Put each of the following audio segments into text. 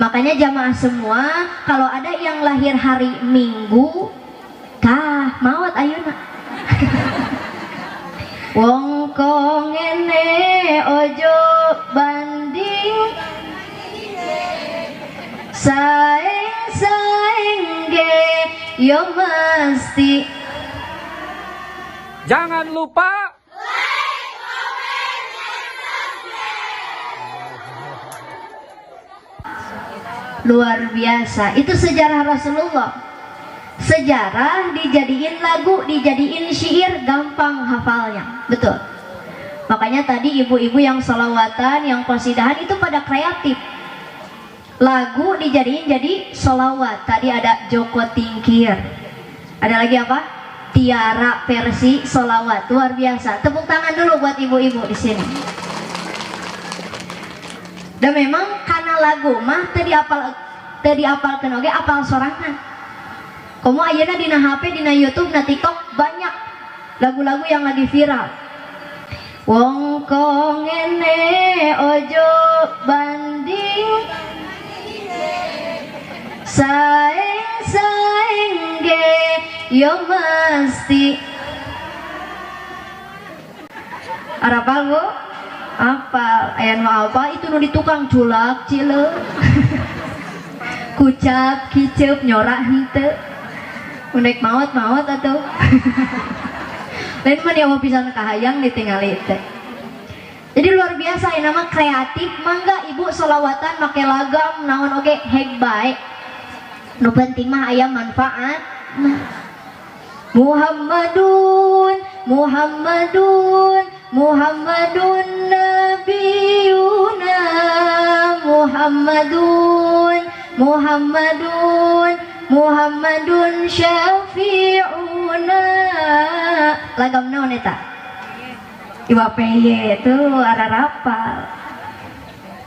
Makanya jamaah semua, kalau ada yang lahir hari Minggu, tah maot ayeuna. Wong kongene ojo banding saeng ge yo mesti. Jangan lupa luar biasa. Itu sejarah Rasulullah. Sejarah dijadiin lagu, dijadiin syair, gampang hafalnya. Betul. Makanya tadi ibu-ibu yang sholawatan, yang qasidahan itu pada kreatif. Lagu dijadiin jadi sholawat. Tadi ada Joko Tingkir. Ada lagi apa? Tiara versi sholawat. Luar biasa. Tepuk tangan dulu buat ibu-ibu di sini. Dan memang karena lagu mah tadi apal oge apal sorangan. Kamu ayeuna dina HP, dina YouTube, na TikTok banyak lagu-lagu yang lagi viral. Wong kongene ojo banding saeng ge yo mesti. Arapal Bu? Apal, aya nu apa itu nu di tukang culak cileuk. Kucap kiceup nyorak henteu. Unek maot atuh. Lain mah dia mau pisan kahayang ditinggali teh. Jadi luar biasa ya, nama kreatif. Mangga ibu sholawatan make lagam naon oge heg bae. Nu penting mah aya manfaat. Muhammadun nabiyuna Muhammadun syafi'una. Lagam naon eta? Iwa peye tuh ada rapal.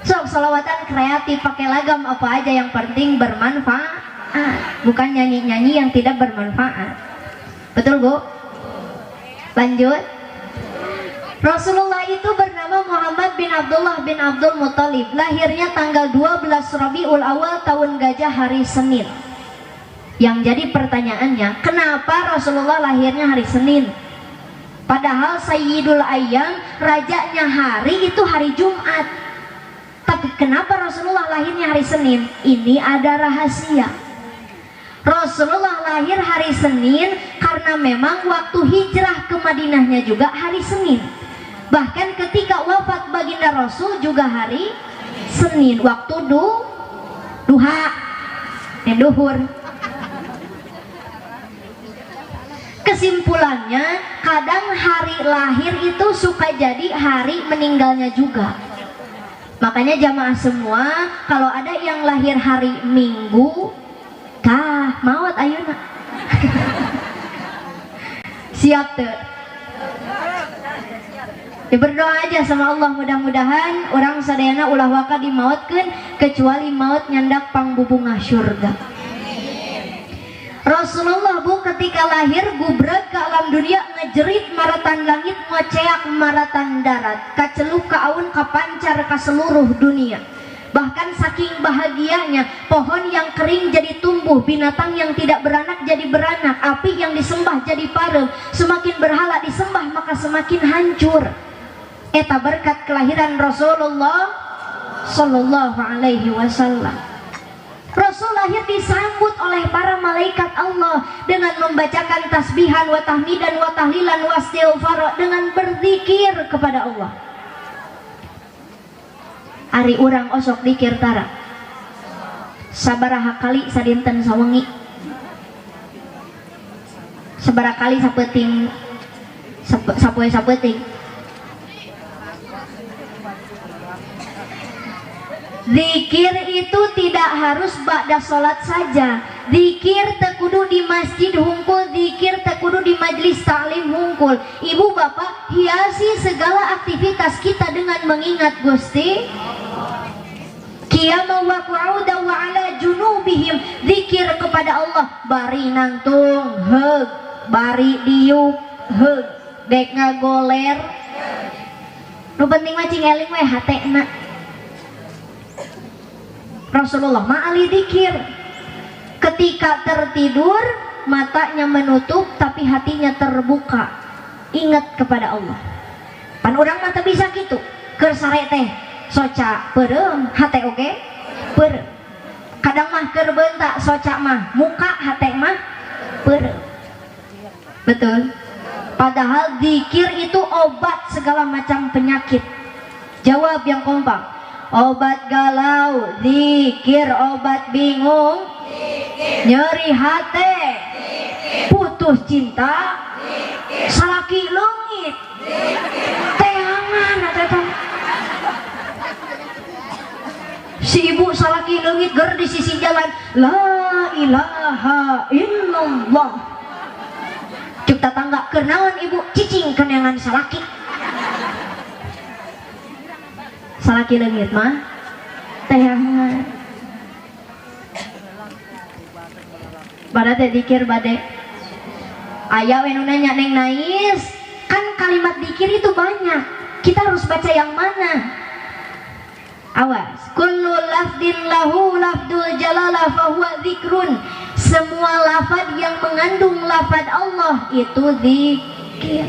Sok sholawatan kreatif pakai lagam apa aja, yang penting bermanfaat. Bukan nyanyi-nyanyi yang tidak bermanfaat. Betul Bu? Lanjut. Rasulullah itu bernama Muhammad bin Abdullah bin Abdul Muttalib. Lahirnya tanggal 12 Rabiul Awal tahun Gajah hari Senin. Yang jadi pertanyaannya, kenapa Rasulullah lahirnya hari Senin? Padahal Sayyidul Ayyam, rajanya hari itu hari Jumat. Tapi kenapa Rasulullah lahirnya hari Senin? Ini ada rahasia. Rasulullah lahir hari Senin karena memang waktu hijrah ke Madinahnya juga hari Senin. Bahkan ketika wafat baginda Rasul juga hari Senin. Waktu duha, duhur. Kesimpulannya, kadang hari lahir itu suka jadi hari meninggalnya juga. Makanya jamaah semua, kalau ada yang lahir hari Minggu, tah maot ayeuna. Siap tuh. Ya berdoa aja sama Allah, mudah-mudahan orang sadayana ulah waka dimautkeun kecuali maut nyandak pangbubungah syurga. Rasulullah Bu ketika lahir gubreg ke alam dunia, ngejerit maratan langit, ngoceak maratan darat, kaceluk kaun kapancar ke seluruh dunia. Bahkan saking bahagianya, pohon yang kering jadi tumbuh, binatang yang tidak beranak jadi beranak, api yang disembah jadi parem. Semakin berhala disembah maka semakin hancur. Eta berkat kelahiran Rasulullah Sallallahu Alaihi Wasallam. Rasul lahir disambut oleh para malaikat Allah dengan membacakan tasbihan wa tahmidan wa tahlilan wa istighfar, dengan berzikir kepada Allah. Ari urang osok dikir tara sabaraha kali sadinten sawengi, sabaraha kali sapeting sapoe sapeting. Zikir itu tidak harus ba'da sholat saja. Zikir tekudu di masjid hungkul, zikir tekudu di majlis ta'lim hungkul. Ibu bapak, hiasi segala aktivitas kita dengan mengingat Gusti. Qiyama wa qu'uda wa ala junubihim, zikir kepada Allah. Bari nangtung heug, bari diuk heug, dek ngagoler. Nu penting mah cing eling we hatena. Rasulullah mah ahli dzikir. Ketika tertidur, matanya menutup tapi hatinya terbuka, ingat kepada Allah. Pan urang mah teu bisa kitu. Keur sare teh soca peureum, hate oge peureum. Kadang mah keur beunta soca mah muka, hate mah peureum. Betul. Padahal zikir itu obat segala macam penyakit. Jawab yang kompak. Obat galau, zikir. Obat bingung, zikir. Nyeri hati, zikir. Putus cinta, zikir. Salaki leungit, teangan atau si ibu salaki leungit ger di sisi jalan, la ilaha illallah. Cuk tatangga kenaon ibu cicing kenangan salaki. Salaki leungit mah teangan. Bade teh dikir bade. Aya we nu nanya Neng Nais, kan kalimat dikir itu banyak. Kita harus baca yang mana? Awas, kullu lafdin lahu lafdul jalalah fahuwa dzikrun. Semua lafad yang mengandung lafad Allah itu zikir.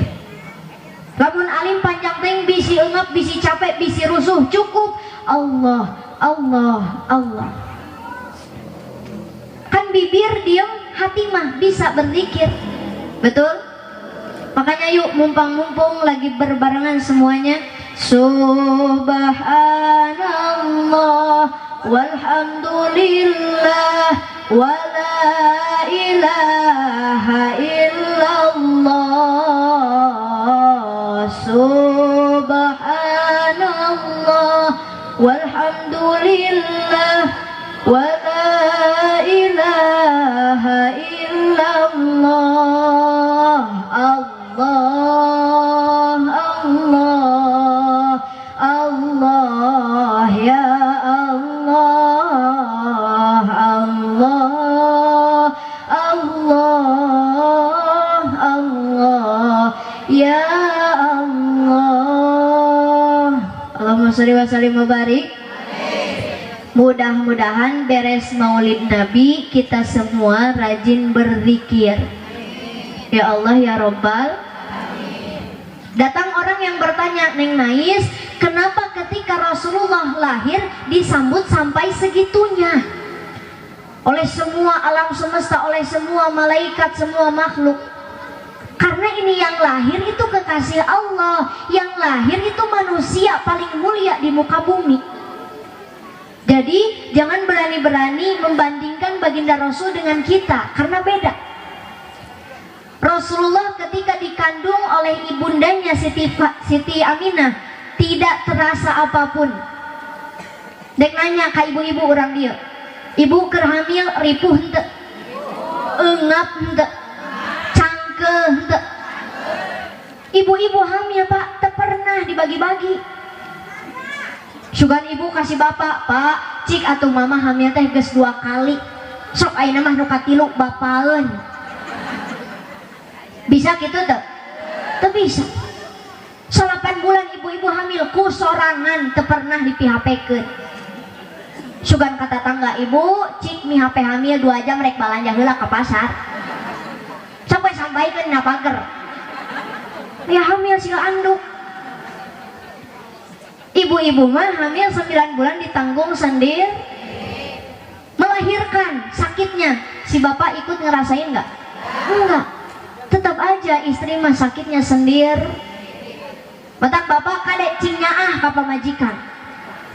Lamun alim panjang teng bisi eungap, bisi capek, bisi rusuh, cukup Allah, Allah, Allah. Kan bibir diem, hati mah bisa berzikir. Betul? Makanya yuk mumpung-mumpung lagi berbarengan semuanya, subhanallah walhamdulillah wala ilaha illallah. Subhanallah walhamdulillah wala ilaha illallah. Allah, Allah, Allah, ya Allah, Allah, Allah, Allah, ya Allah. Allahumma sholli wa sallim wa barik. Mudah-mudahan beres maulid Nabi kita semua rajin berzikir. Ya Allah ya Rabbal. Datang orang yang bertanya, Neng Nais, kenapa ketika Rasulullah lahir disambut sampai segitunya? Oleh semua alam semesta, oleh semua malaikat, semua makhluk. Karena ini yang lahir itu kekasih Allah, yang lahir itu manusia paling mulia di muka bumi. Jadi jangan berani-berani membandingkan baginda Rasul dengan kita, karena beda. Rasulullah ketika dikandung oleh ibundanya Siti Aminah tidak terasa apapun. Dek nanya ke ibu-ibu orang dia, ibu keur hamil ripuh henteu? Eungap henteu? Cangkeh henteu? Ibu-ibu hamil Pak teu pernah dibagi-bagi. Sugan ibu kasih bapak, Pak, cik atuh mama hamil teh geus 2 kali. Sok ayeuna mah nu katilu bapaeun. Bisa gitu tuh? Tuh bisa. 8 bulan ibu-ibu hamil ku sorangan teu pernah dipihapekeun. Sugan kata tangga, ibu cik mi HP hamil 2 jam rek balanja heula ke pasar. Sampai sampaikan na pager. Ya hamil sila anduk. Ibu-ibu mah hamil 9 bulan ditanggung sendiri. Melahirkan sakitnya, si bapak ikut ngerasain nggak? Enggak. Tetap aja istri mah sakitnya sendiri. Batak bapak kadek cing nyaah ka pamajikan.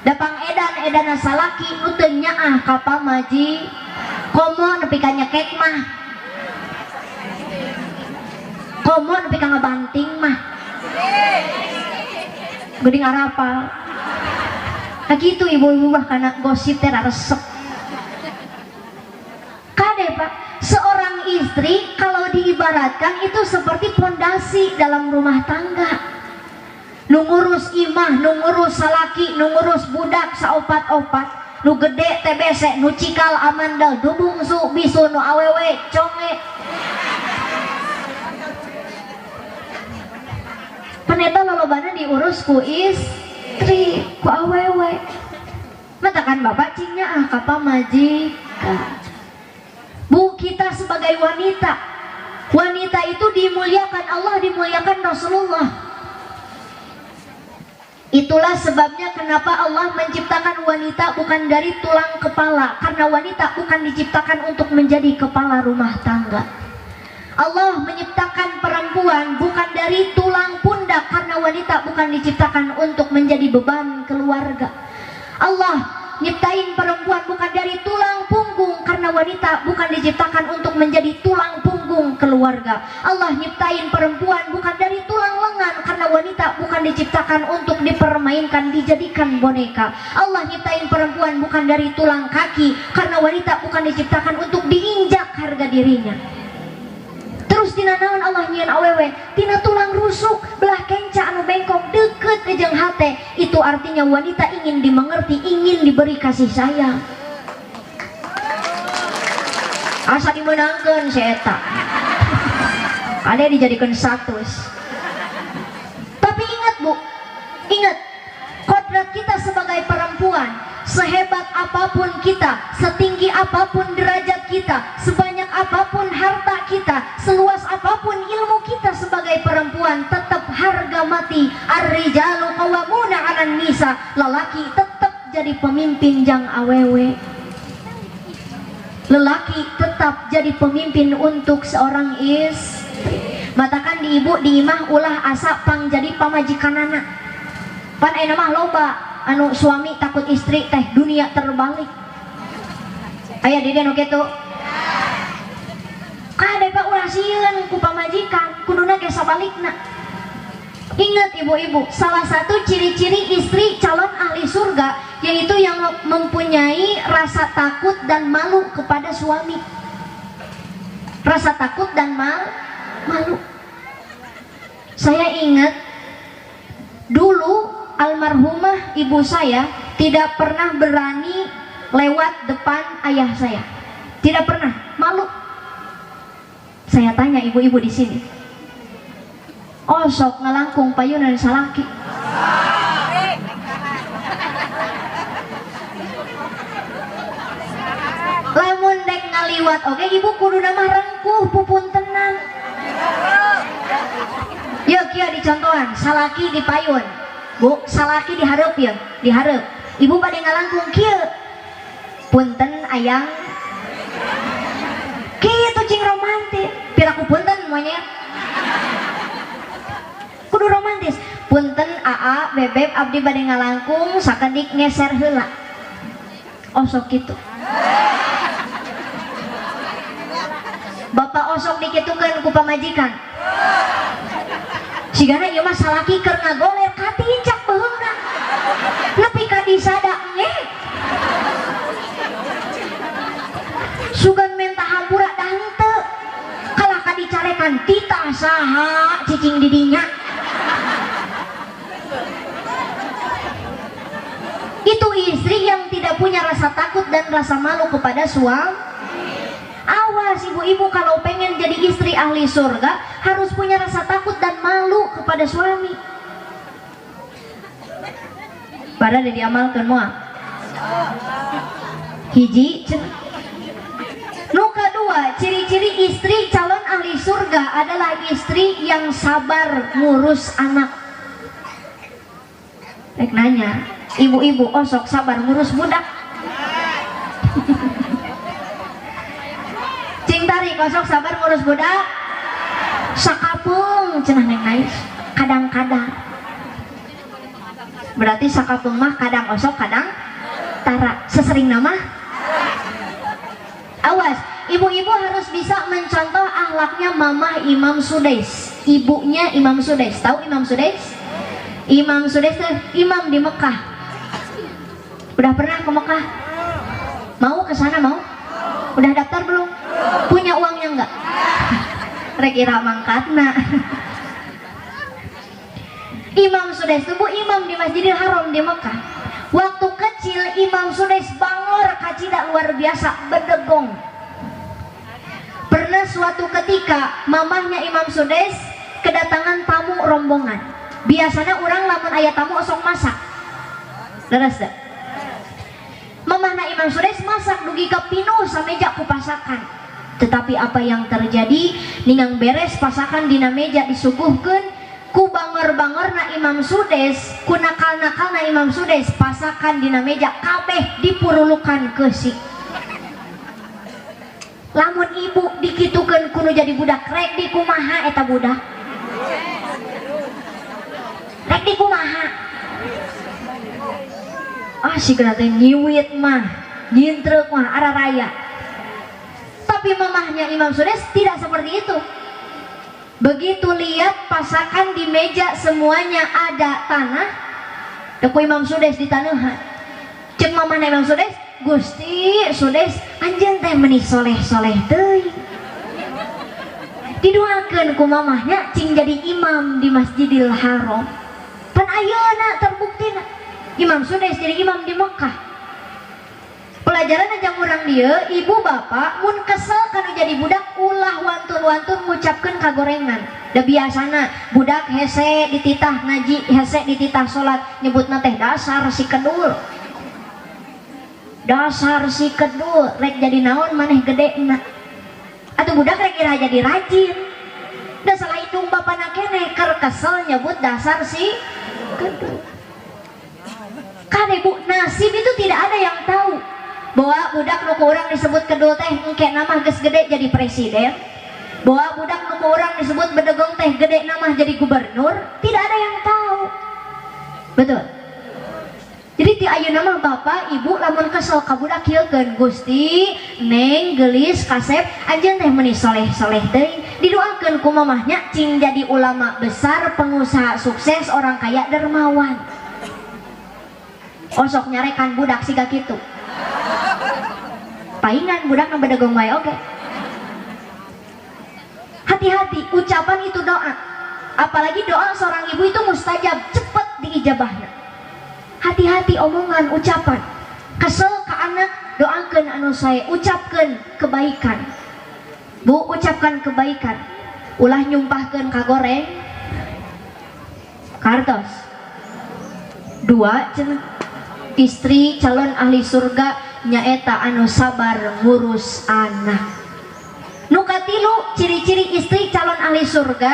Dapang edan salaki nu teu nyaah ka pamaji. Komo nepi ka nyekek mah. Komo nepi ka ngabanting mah. Geuning arapal. Nah gitu ibu-ibu mah kana gosip teh resep. Kade Pak, seorang istri kalau diibaratkan itu seperti pondasi dalam rumah tangga. Nu ngurus imah, nu ngurus salaki, nu ngurus budak saopat-opat, nu gede TBC, nu cikal amandel, nu bungsu bisu, nu awewe conge. Peneta lolobana diurus ku istri, ku awewe. Matakan bapak cingnya kapa majikan. Bu, kita sebagai wanita, wanita itu dimuliakan Allah, dimuliakan Rasulullah. Itulah sebabnya kenapa Allah menciptakan wanita bukan dari tulang kepala, karena wanita bukan diciptakan untuk menjadi kepala rumah tangga. Allah menciptakan perempuan bukan dari tulang pundak, karena wanita bukan diciptakan untuk menjadi beban keluarga. Allah nyiptain perempuan bukan dari tulang punggung, karena wanita bukan diciptakan untuk menjadi tulang punggung keluarga. Allah nyiptain perempuan bukan dari tulang lengan, karena wanita bukan diciptakan untuk dipermainkan, dijadikan boneka. Allah nyiptain perempuan bukan dari tulang kaki, karena wanita bukan diciptakan untuk diinjak harga dirinya. Terus tina naon Allah nyieun awewe, tina tulang rusuk belah kenca anu bengkok deket jeung hate. Itu artinya wanita ingin dimengerti, ingin diberi kasih sayang. Asa dimenangkeun si eta, ada dijadikan status. Tapi ingat bu, ingat kodrat kita sebagai perempuan, sehebat apapun kita, setinggi apapun derajat kita, sebanyak apapun harta kita, seluas apapun ilmu kita sebagai perempuan, tetap harga mati. Ar-rijalu qawwamuna 'alan nisa, lelaki tetap jadi pemimpin jang awewe. Lelaki tetap jadi pemimpin untuk seorang istri. Matakan di ibu di imah ulah asa pang jadi pamajikanana. Pan aya mah loba anu suami takut istri teh dunia terbalik. Aya di dieu nu kitu. Kade pak ulah sieun ku pamajikan, kuduna ge sabalikna. Ingat ibu-ibu, salah satu ciri-ciri istri calon ahli surga yaitu yang mempunyai rasa takut dan malu kepada suami. Rasa takut dan malu. Saya ingat dulu almarhumah ibu saya tidak pernah berani lewat depan ayah saya. Tidak pernah, malu. Saya tanya ibu-ibu di sini, oh sok ngalangkung payunan salaki. Lamun dek ngaliwat oke ibu kudu nama rengkuh pupun tenang. Yuk kia dicontohan, salaki di payun. Bu, salaki dihareup ya, dihareup. Ibu pada ngalangkung kieu. Punten ayang. Kieu cing romantis. Piraku punten monyet. Kudu romantis. Punten aa bebeb abdi bade ngalangkung sakedik ngeser heula. Oh sok kitu. Bapak osok dikitukeun ku pamajikan. Sigana ieu mah salaki keur ngagoler katincak beheungna. Nepi ka disada nge. Sugan menta hampura da henteu. Kalah ka dicarekan tita saha cicing didinya. Itu istri yang tidak punya rasa takut dan rasa malu kepada suami. Awas ibu-ibu kalau pengen jadi istri ahli surga harus punya rasa takut dan malu kepada suami. Pada ada diamalkan moal. Hiji nu kedua, ciri-ciri istri calon ahli surga adalah istri yang sabar ngurus anak. Rek nanya, ibu-ibu osok sabar ngurus budak. Cing tarik osok sabar ngurus budak. Sakapung cenah neng nais. Kadang-kadang. Berarti sakapung mah kadang osok kadang tara. Sesering nama. Awas, ibu-ibu harus bisa mencontoh akhlaknya Mamah Imam Sudais. Ibunya Imam Sudais. Tahu Imam Sudais? Imam Sudais itu imam di Mekah. Udah pernah ke Mekah? Mau ke sana mau? Udah daftar belum? Punya uangnya enggak? Rekira mangkatna. Imam Sudais itu imam di Masjidil Haram di Mekah. Waktu kecil Imam Sudais bangor kacida luar biasa, bedegong. Pernah suatu ketika mamahnya Imam Sudais kedatangan tamu rombongan. Biasanya orang lamun ayat tamu osok masak. Leres dah. mamahna Imam Sudes masak dugi ka pinuh sameja ku pasakan. Tetapi apa yang terjadi ningang beres pasakan dina meja disuguhkeun ku banger-bangerna Imam Sudes, ku nakal-nakalna Imam Sudes, pasakan dina meja kabeh dipurulukan keusik. Lamun ibu dikitukeun kudu jadi budak rek di kumaha eta budak? Rek di kumaha? Ah si kena teh nyiwit mah, jintrek mah araraya. Tapi mamahnya Imam Sudes tidak seperti itu. Begitu lihat pasakan di meja semuanya ada tanah, deku Imam Sudes di tanahan. Cek mamahnya Imam Sudes, Gusti Sudes anjeun teh meuni soleh-soleh teuing. Didoakeun ku mamahnya cing jadi imam di Masjidil Haram. Pan ayeuna terbuktina Imam Sudes jadi imam di Mekah. Pelajaran aja urang dia, ibu bapak mun kesel kanu jadi budak ulah wantun-wantun ngucapkeun kagorengan. Da biasana budak hese dititah ngaji, hese dititah salat, nyebutna teh dasar si kedul. Dasar si kedul, rek jadi naon maneh gedena. Atuh budak rek ira jadi rajin. Da salah hidung bapana keneh keur kesel nyebut dasar si kedul. Kade bu, nasib itu tidak ada yang tahu bahwa budak nuku orang disebut kedul teh engke nama geus gede jadi presiden, bahwa budak nuku orang disebut bedegong teh gede nama jadi gubernur, tidak ada yang tahu. Betul. Jadi ti ayeuna mah bapak ibu lamun kesel ka budak kieukeun, Gusti neng gelis kasep anjeun teh meuni soleh-soleh teuing, didoakeun ku mamahnya cing jadi ulama besar, pengusaha sukses, orang kaya dermawan. Osok nyarekan budak siga kitu. Paingan budak nu bedegong wae oge. Hati-hati, ucapan itu doa. Apalagi doa seorang ibu itu mustajab, cepet diijabahna. Hati-hati omongan, ucapan. Kesel ke anak, doakeun anu sae, ucapkeun kebaikan. Bu, ucapkan kebaikan. Ulah nyumpahkeun ka goreng. Kartos. 2 cenah. Istri calon ahli surga nyaeta anu sabar ngurus anak. Nu katilu ciri-ciri istri calon ahli surga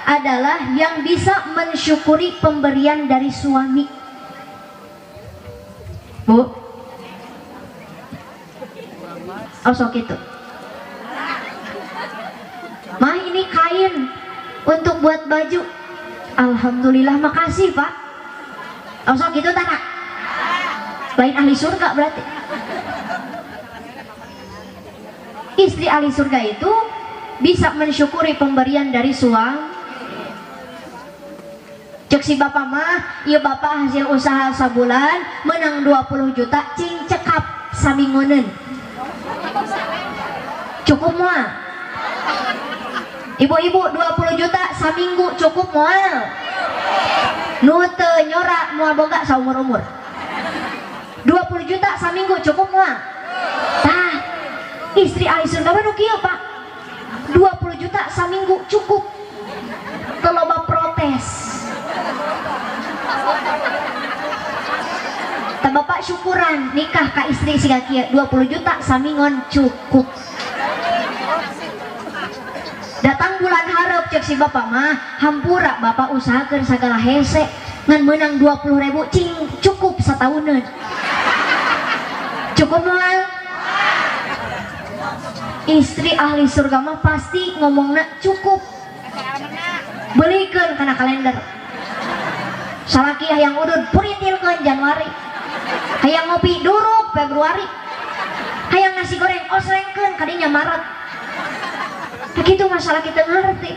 adalah yang bisa mensyukuri pemberian dari suami. Bu, osok itu. Mah ini kain untuk buat baju. Alhamdulillah, makasih Pak. Osok itu tanah. Lain ahli surga berarti. Istri ahli surga itu bisa mensyukuri pemberian dari suami. Cek si bapak mah, iya bapak hasil usaha sabulan menang 20 juta cing cekap saminguneun. Cukup moal. Ibu-ibu 20 juta saminggu cukup moal. Nu teu nyorak moal boga saumur-umur. 20 juta saminggu cukup moal. Tah, istri ahli surga mah nu kieu Pak. 20 juta saminggu cukup. Teu loba protes. Tah bapak syukuran nikah ka istri siga kieu 20 juta samingon cukup. Datang bulan hareup cek si bapak mah hampura bapak usahakeun sagala hese ngan menang 20.000 cing cukup satahuneun. Cukup moal. Istri ahli surga mah pasti ngomongna cukup. Belikeun kana kalender. Salaki hayang udud puritilkeun Januari. Hayang ngopi duruk Februari. Hayang nasi goreng osrengkeun kadinya Maret. Begitu masalah kita ngerti.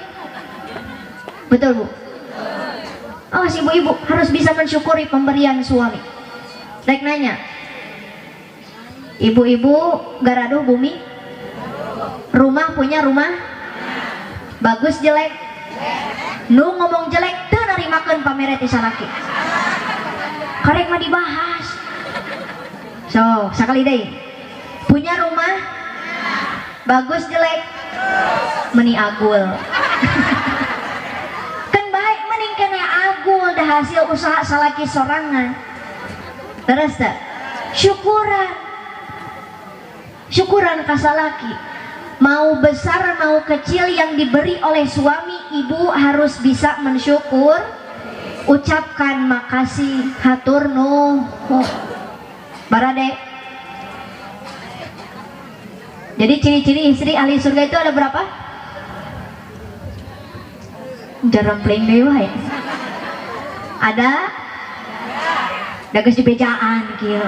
Betul Bu? Oh si ibu-ibu harus bisa mensyukuri pemberian suami. Rek nanya, ibu-ibu garaduh bumi? Rumah punya rumah? Bagus jelek? Nu ngomong jelek teu narimakeun pamere ti salaki. Karek mah dibahas. So, sakali deui. Punya rumah? Bagus jelek? Meni agul. Kan baik mending kena agul dah hasil usaha salaki sorangan. Terus tak? syukuran kasalaki. Mau besar mau kecil yang diberi oleh suami, ibu harus bisa mensyukur. Ucapkan makasih, hatur nuhun. Barade. Jadi ciri-ciri istri ahli surga itu ada berapa? Jarang playing dewa ya. Ada dages di bejaan kieu.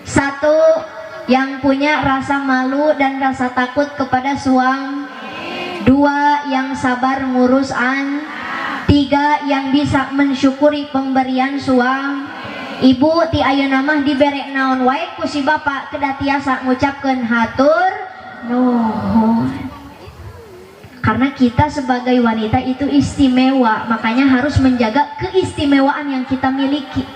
Satu, yang punya rasa malu dan rasa takut kepada suami. Dua, yang sabar ngurus an. Tiga, yang bisa mensyukuri pemberian suami. Ibu ti ayeuna mah dibere naon wae ku si bapak kedah tiasa ngucapkeun hatur nuhun. Karena kita sebagai wanita itu istimewa, makanya harus menjaga keistimewaan yang kita miliki.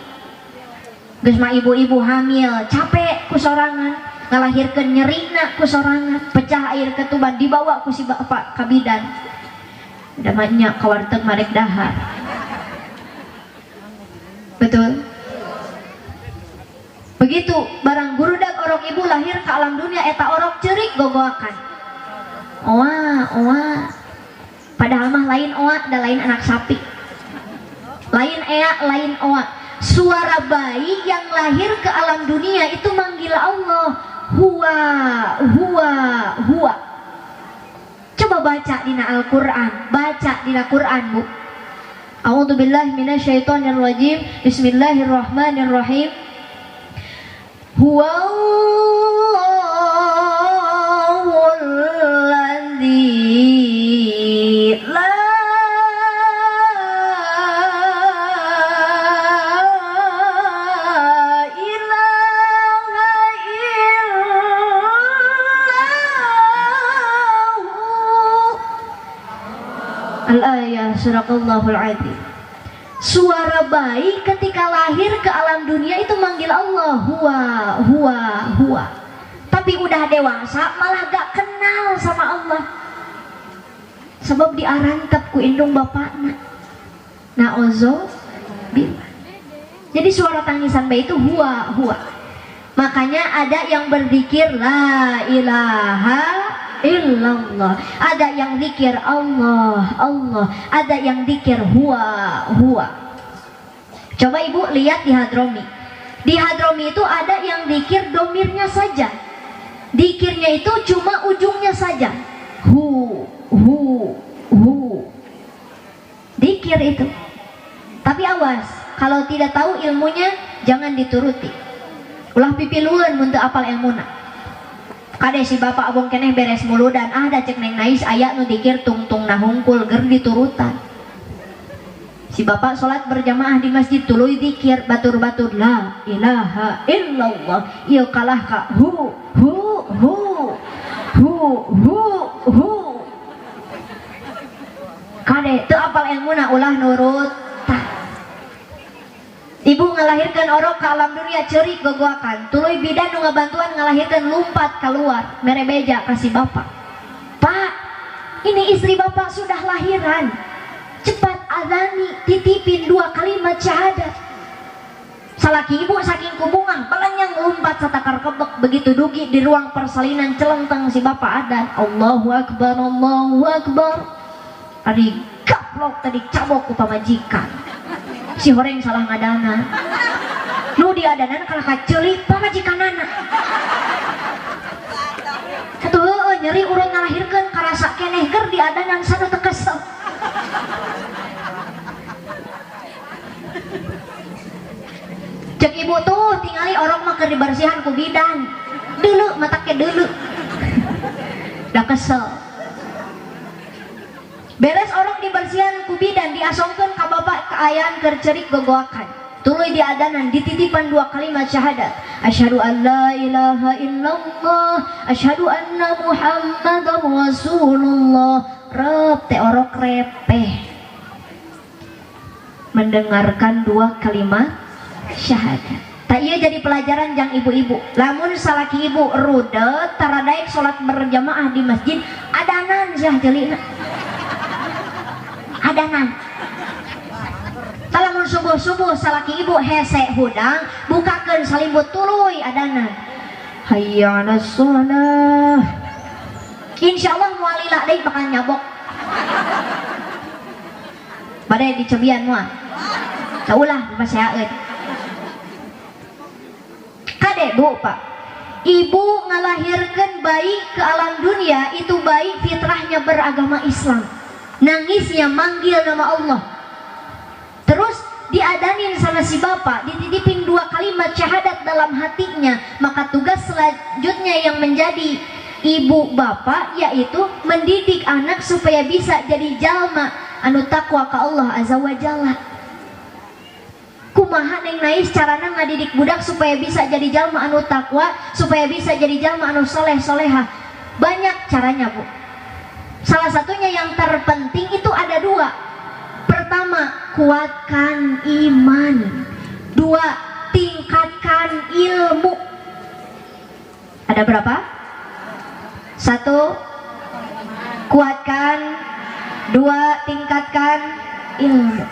Geus mah ibu-ibu hamil capek ku sorangan, ngalahirkeun nyerina ku sorangan, pecah air ketuban dibawa ku si bapak ka bidan. Da mah nya ka warteg marek dahar. Betul? Begitu barang burudak orok ibu lahir ke alam dunia eta orok cerik gogoakan. Oa. Padahal mah lain oa dan lain anak sapi. Lain ea, lain oa. Suara bayi yang lahir ke alam dunia itu manggil Allah. Huwa. Coba baca dina Al-Qur'an, baca dina Qur'an, Bu. A'udzubillahi minasyaitonirrajim. Bismillahirrahmanirrahim. Huwallahul ladzi la ilaha illahu. Al-ayah suraqallahul adzim. Suara bayi ketika lahir ke alam dunia itu manggil Allah, huwa. Tapi udah dewasa malah gak kenal sama Allah. Sebab diarantep ku indung bapakna. Na'udzubillah. Jadi suara tangisan bayi itu huwa. Makanya ada yang berzikir la ilaha illallah, ada yang zikir Allah, ada yang zikir huwa. Coba ibu lihat di Hadromi. Di Hadromi itu ada yang zikir domirnya saja, zikirnya itu cuma ujungnya saja, hu, zikir itu. Tapi awas, kalau tidak tahu ilmunya jangan dituruti. Ulah pipiluan mun teu apal ilmuna. Kade si bapak abong keneh beres mulu dan ada cek neng nais aya nu dikir tungtung nahungkul ger diturutan. Si bapak sholat berjamaah di masjid tuluy dikir batur-batur la ilaha illallah ieu kalah ka hu. Kade teu apal ilmuna ulah nurut. Ibu ngalahirkan orok ke alam dunia cerik gogoakan. Tuluy bidan nu ngabantuan ngalahirkan lumpat keluar mere beja kasih bapak. Pak, ini istri bapak sudah lahiran. Cepat azani, titipin 2 kalimat syahadat. Salaki ibu saking kubungan pelanyang lumpat satakar kebek begitu dugi di ruang persalinan celentang si bapak adan. Allahu akbar. Ari gaplok tadi cabok ku pamajikan. Si horeng salah ngadana. Nu diadanan kalah kaceuli pamajikanana. Atuh nyeri urang ngalahirkeun karasa keneh keur diadanan sanu teu kesel. Cek ibu tuh tingali orang mah keur dibersihan ku bidan. Deuleu matake deuleu. Da kesel. Beres orang dibersihan ku bidan diasongkeun ka bapak kaayaan keur cerik gogoakan. Tuluy diadanan dititipan 2 kalimat syahadat. Asyhadu an la ilaha illallah, asyhadu anna muhammadar rasulullah. Rep teh orok repeh. Mendengarkan 2 kalimat syahadat. Tak iya jadi pelajaran jang ibu-ibu. Lamun salaki ibu rudet taradaek salat berjamaah di masjid adanan sia jelina. Adanan. Lamun subuh-subuh salaki ibu hese hudang bukakeun salimbut tuluy adana hayya 'alas shalah. Insyaallah moal lila deui bakal nyabok. Bade dicobian moal. Saulah dipaseaeun. Kade Bu Pak. Ibu ngalahirkan bayi ke alam dunia, itu bayi fitrahnya beragama Islam. Nangisnya manggil nama Allah. Terus diadanin sama si bapak, dititipin 2 kalimat syahadat dalam hatinya. Maka tugas selanjutnya yang menjadi ibu bapak yaitu mendidik anak supaya bisa jadi jalma anu takwa ka Allah azza wa jalla. Kumaha Neng Nais carana ngadidik budak supaya bisa jadi jalma anu takwa, supaya bisa jadi jalma anu soleh solehah? Banyak caranya Bu. Salah satunya yang terpenting itu ada 2. Pertama, kuatkan iman. 2, tingkatkan ilmu. Ada berapa? 1, kuatkan. 2, tingkatkan ilmu.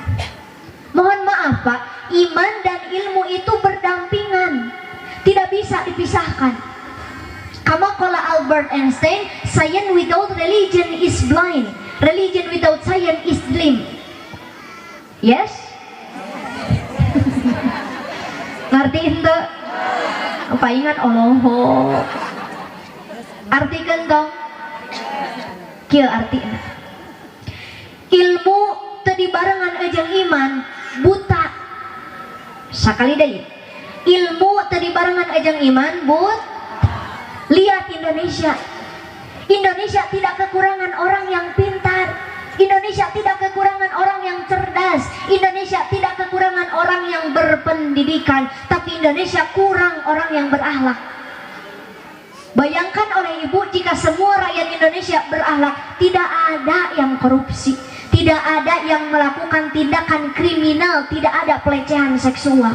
Mohon maaf Pak, iman dan ilmu itu berdampingan, tidak bisa dipisahkan. Kama qala Albert Einstein, science without religion is blind, religion without science is dim. Yes? Ngerti ente? Apa ingat Oloho? Artikan dong. Kieu artina. Ilmu tadi barengan ejeng iman buta. Sakali deui. Ilmu tadi barengan ejeng iman lihat Indonesia. Indonesia tidak kekurangan orang yang pintar. Indonesia tidak kekurangan orang yang cerdas. Indonesia tidak kekurangan orang yang berpendidikan. Tapi Indonesia kurang orang yang berakhlak. Bayangkan oleh ibu jika semua rakyat Indonesia berakhlak, tidak ada yang korupsi, tidak ada yang melakukan tindakan kriminal, tidak ada pelecehan seksual.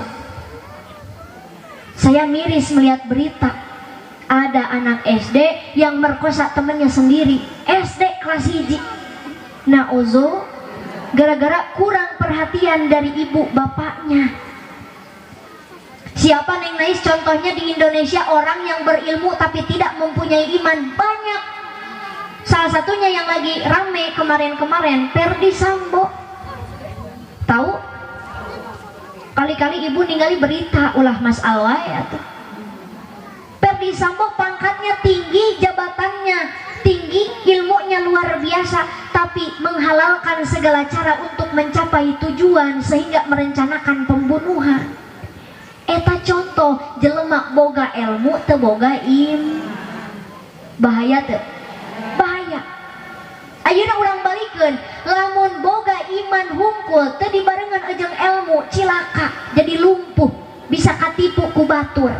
Saya miris melihat berita ada anak SD yang merkosa temannya sendiri, SD kelas 1. Nauzu, gara-gara kurang perhatian dari ibu bapaknya. Siapa Neng Nais contohnya di Indonesia orang yang berilmu tapi tidak mempunyai iman? Banyak. Salah satunya yang lagi rame kemarin-kemarin, Ferdi Sambo. Tahu? Kali-kali ibu ningali berita ulah Mas Alwa ya tuh. Ferdi Sambo pangkatnya tinggi, jabatannya tinggi, ilmunya luar biasa, tapi menghalalkan segala cara untuk mencapai tujuan sehingga merencanakan pembunuhan. Eta contoh jelema boga ilmu teu boga bahaya teu? Bahaya. Ayeuna urang balikeun, lamun boga iman hungkul teu dibarengan ejeng ilmu, cilaka, jadi lumpuh, bisa katipu ku batur.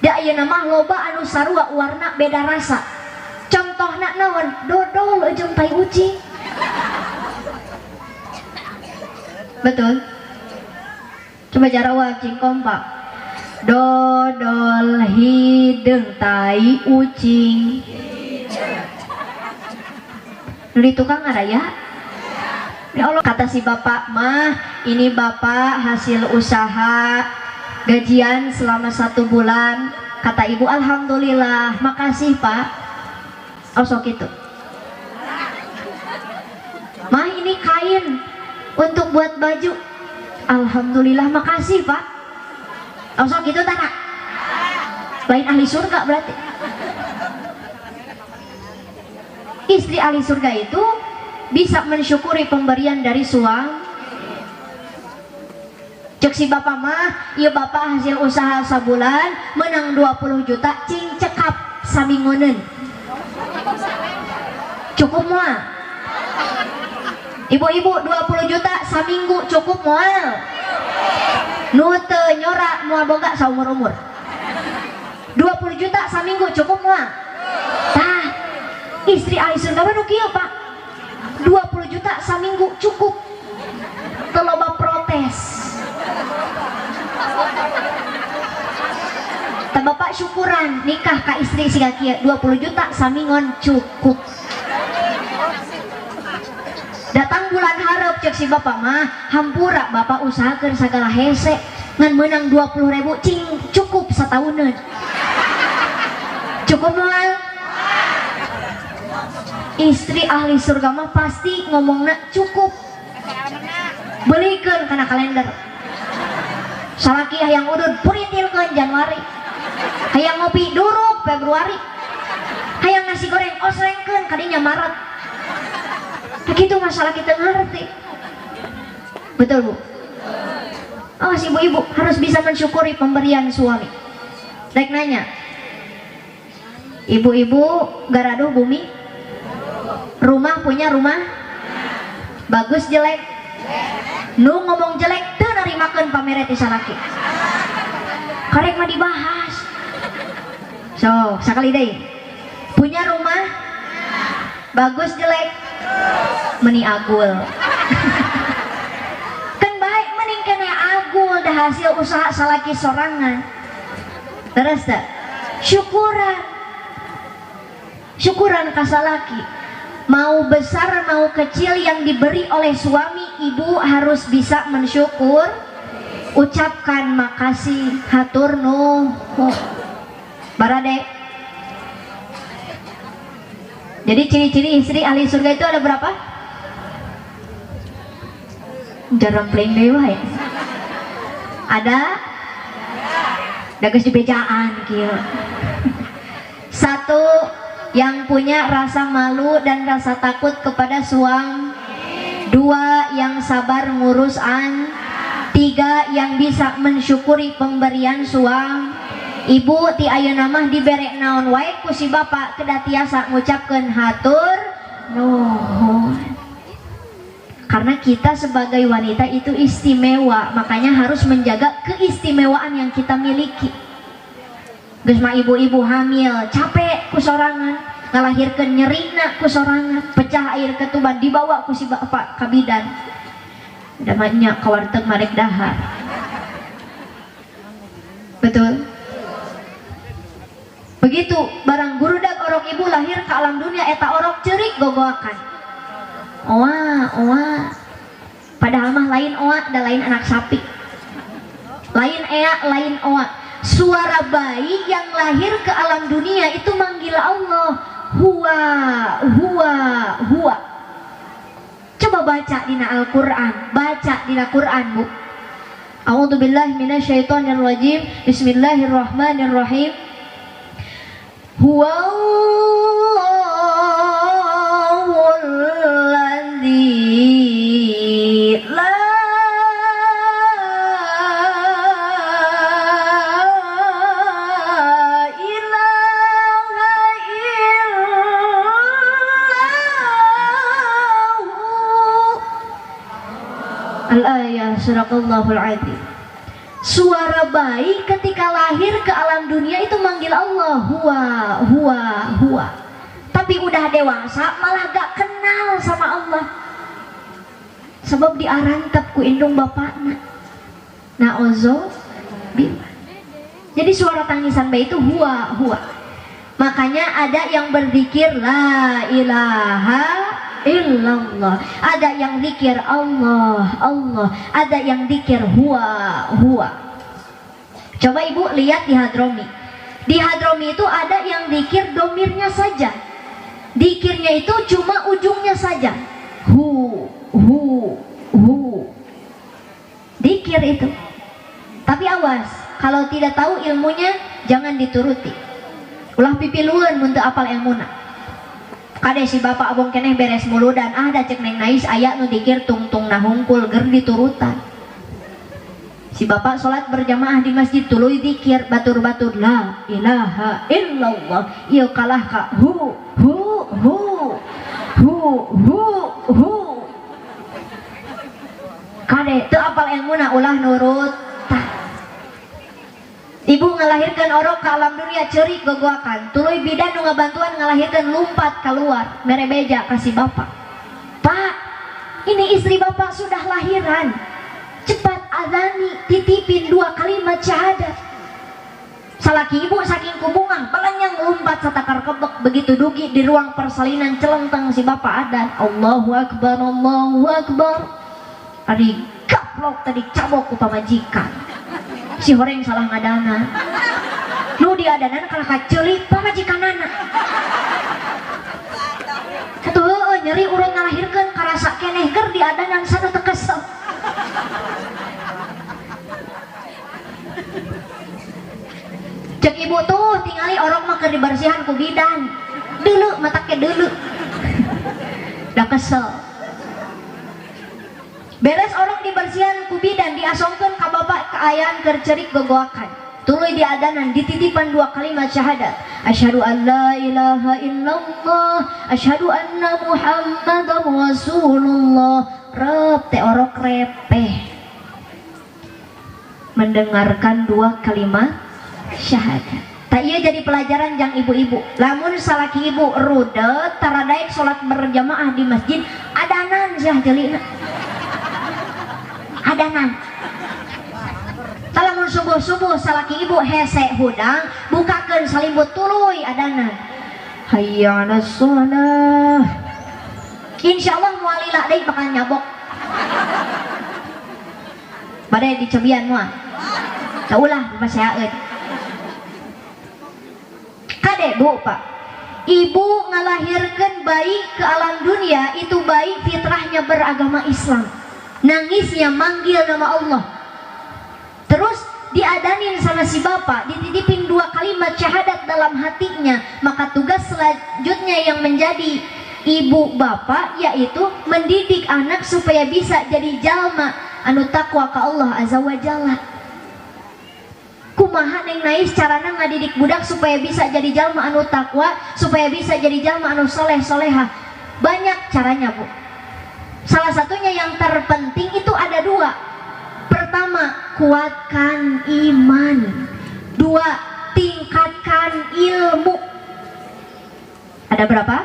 Da ayeuna mah loba anu sarua warna beda rasa. Contohna naon? Dodol ejeng tai ucing. Betul? Coba jarawa cing kompak. Dodol hideung tai ucing. Di tukang ngaraya. Ya Allah, kata si bapak mah, ini bapak hasil usaha gajian selama 1 bulan. Kata ibu, alhamdulillah, makasih pak. Oh sok itu. Mah ini kain untuk buat baju. Alhamdulillah, makasih pak. Oh sok itu tanah. Lain ahli surga berarti. Istri ahli surga itu bisa mensyukuri pemberian dari suami. Cek si bapak mah, iya bapak hasil usaha sebulan menang 20 juta, cing cekap saminguneun. Cukup moal. Ibu-ibu 20 juta saminggu cukup moal. Nu teu nyorak moal boga saumur-umur. 20 juta saminggu cukup moal. Tah, istri ahli surga mah nu kieu Pak. 20 juta saminggu cukup. Teu loba protes. Tah bapak syukuran nikah ka istri siga kieu 20 juta samingon cukup. Datang bulan hareup cek si bapak mah hampura bapak usahakan segala hese ngan menang 20.000 cing cukup satahunan cukup moal. Istri ahli surga mah pasti ngomongna cukup belikan karena kalender salaki hayang udud purintilkeun Januari hayang ngopi duruk Februari hayang nasi goreng osrengkeun kadinya Maret. Begitu masalah kita ngerti. Betul Bu? Awas ibu-ibu harus bisa mensyukuri pemberian suami. Rek nanya, ibu-ibu garaduh bumi? Rumah punya rumah? Bagus jelek? Nu ngomong jelek teu narimakeun pamere ti salaki. Karek mah dibahas. So, sakali deui. Punya rumah? Bagus jelek? Meni agul. Kan baik mending kena agul dah hasil usaha salaki sorangan. Terus dah syukuran ka salaki. Mau besar mau kecil yang diberi oleh suami, ibu harus bisa mensyukur. Ucapkan makasih, hatur nuhun. Barade. Jadi ciri-ciri istri ahli surga itu ada berapa? Jarang playing dewa ya. Ada? Dages di bejaan kieu. Satu, yang punya rasa malu dan rasa takut kepada suami. Dua, yang sabar ngurus an. Tiga, yang bisa mensyukuri pemberian suami. Ibu ti ayeuna mah dibere naon wae ku si bapak kedah tiasa ngucapkeun hatur nuhun. Karena kita sebagai wanita itu istimewa, makanya harus menjaga keistimewaan yang kita miliki. Geus mah ibu-ibu hamil capek ku sorangan, ngalahirkeun nyerina ku sorangan, pecah air ketuban dibawa ku si bapak ka bidan. Da mah nya ka warteg marek dahar. Betul? Begitu barang gurudak orok ibu lahir ke alam dunia eta orok cerik gogoakan. Oa. Padahal mah lain oa dan lain anak sapi. Lain ea, lain oa. Suara bayi yang lahir ke alam dunia itu manggil Allah. Huwa. Coba baca dina Al-Qur'an, baca dina Qur'an, Bu. A'udzubillahi minasyaitonirrajim. Bismillahirrahmanirrahim. Huwallahul ladzi la ilaha illahu. Al-ayah suraqallahul adzim. Suara bayi ketika lahir ke alam dunia itu manggil Allah huwa. Tapi udah dewasa malah gak kenal sama Allah. Sebab diarantep ku indung bapakna. Na'udzubillah. Jadi suara tangisan bayi itu huwa. Makanya ada yang berzikir la ilaha illallah, ada yang zikir Allah, ada yang zikir huwa. Coba ibu lihat di Hadromi. Di Hadromi itu ada yang zikir domirnya saja, zikirnya itu cuma ujungnya saja, hu, zikir itu. Tapi awas, kalau tidak tahu ilmunya jangan dituruti. Ulah pipiluan mun teu apal ilmuna. Kade si bapak abong keneh beres mulu dan ada cek neng nais aya nu dikir tungtung nahungkul ger diturutan. Si bapak sholat berjamaah di masjid tuluy dikir batur-batur la ilaha illallah ieu kalah ka hu. Kade teu apal ilmuna ulah nurut. Ibu ngalahirkan orok ke alam dunia cerik gogoakan, tuluy bidan nu ngabantuan ngalahirkan lumpat keluar mere beja kasih bapak. Pak, ini istri bapak sudah lahiran, cepat azani, titipin 2 kalimat syahadat. Salaki ibu saking kumungan pelanyang lumpat satakar kebek, begitu dugi di ruang persalinan celenteng si bapak adan Allahu Akbar, Allahu Akbar. Ari gaplok tadi cabok ku pamajikan. Si horeng salah ngadana. Nu diadanan kalah kaceuli pamajikanana. Atuh nyeri urang ngalahirkeun karasa keneh keur diadanan sanu teu kesel. Cek ibu tuh tingali orang mah keur dibersihan ku bidan. Deuleu mata ke deuleu. Da kesel. Beres orang dibersihan ku bidan diasongkeun ka bapak kaayaan keur cerik gogoakan. Tuluy diadanan dititipan 2 kalimat syahadat. Asyhadu an la ilaha illallah, asyhadu anna Muhammadar Rasulullah. Rep teh orok repeh. Mendengarkan 2 kalimat syahadat. Tak iya jadi pelajaran jang ibu-ibu. Lamun salaki ibu rudet taradaek salat berjamaah di masjid adanan sia jelina. Adanan. Salamun subuh-subuh salaki ibu hese hudang bukakeun salimut tuluy adanan. Hayya 'alas shalah. Insyaallah moal lila deui bakal nyabok. Bade dicobian moal. Da ulah dipaseaeun. Kade bu pak, ibu ngalahirkan bayi ke alam dunia itu bayi fitrahnya beragama Islam, nangisnya manggil nama Allah, terus diadanin sama si bapak, dititipin 2 kalimat syahadat dalam hatinya, maka tugas selanjutnya yang menjadi ibu bapak yaitu mendidik anak supaya bisa jadi jalma anu takwa ka Allah azza wa jalla. Kumaha neng Nais carana ngadidik budak supaya bisa jadi jalma anu takwa, supaya bisa jadi jalma anu soleh soleha? Banyak caranya bu. Salah satunya yang terpenting itu ada 2. Pertama, kuatkan iman. 2, tingkatkan ilmu. Ada berapa?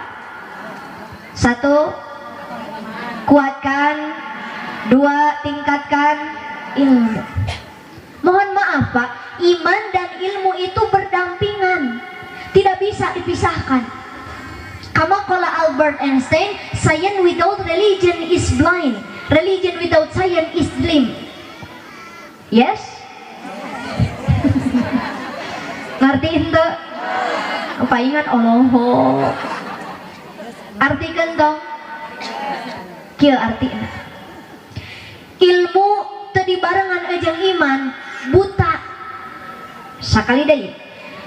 1, kuatkan. 2, tingkatkan ilmu. Mohon maaf pak, iman dan ilmu itu berdampingan, tidak bisa dipisahkan. Kama qala Albert Einstein, science without religion is blind, religion without science is dim. Yes? Ngertiin tuh? Apa ingat Oloho? Artikan dong. Kieu artina. Ilmu tadi barengan ejeng iman buta. Sakali deui.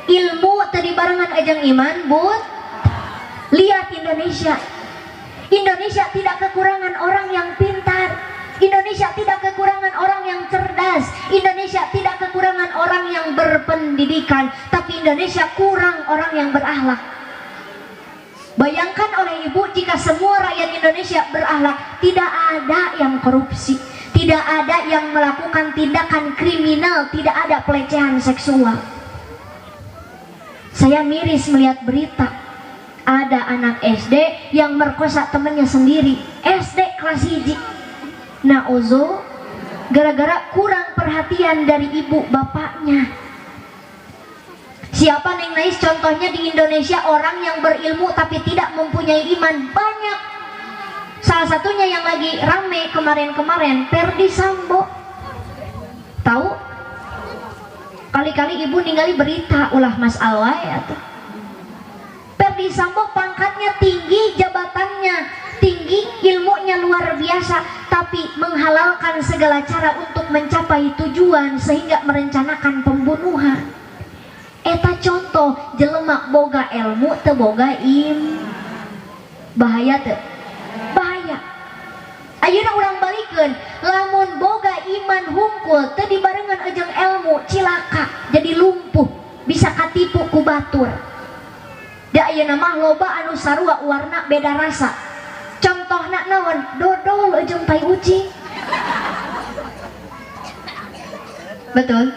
Ilmu tadi barengan ejeng iman Lihat Indonesia. Indonesia tidak kekurangan orang yang pintar. Indonesia tidak kekurangan orang yang cerdas. Indonesia tidak kekurangan orang yang berpendidikan. Tapi Indonesia kurang orang yang berakhlak. Bayangkan oleh ibu jika semua rakyat Indonesia berakhlak, tidak ada yang korupsi, tidak ada yang melakukan tindakan kriminal, tidak ada pelecehan seksual. Saya miris melihat berita ada anak SD yang merkosa temannya sendiri, SD kelas 1. Nauzu, gara-gara kurang perhatian dari ibu bapaknya. Siapa Neng Nais contohnya di Indonesia orang yang berilmu tapi tidak mempunyai iman banyak. Salah satunya yang lagi rame kemarin-kemarin, Ferdy Sambo. Tahu? Kali-kali ibu ningali berita ulah Mas Alway atau Ferdy Sambo pangkatnya tinggi, jabatannya tinggi, ilmunya luar biasa, tapi menghalalkan segala cara untuk mencapai tujuan sehingga merencanakan pembunuhan. Eta contoh jelema boga ilmu teu boga bahaya teu? Bahaya. Ayeuna urang balikeun, lamun boga iman hungkul teu dibarengan ejeng ilmu, cilaka, jadi lumpuh, bisa katipu ku batur. Da ayeuna mah loba anu sarua warna beda rasa. Contohna naon? Dodol ejeng tai ucing. Betul?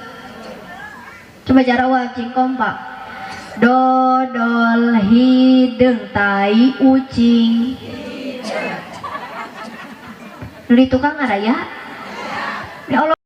Coba jarawa cingkom pak. Dodol hideung tai ucing. Di tukang ada ya? Ya Allah.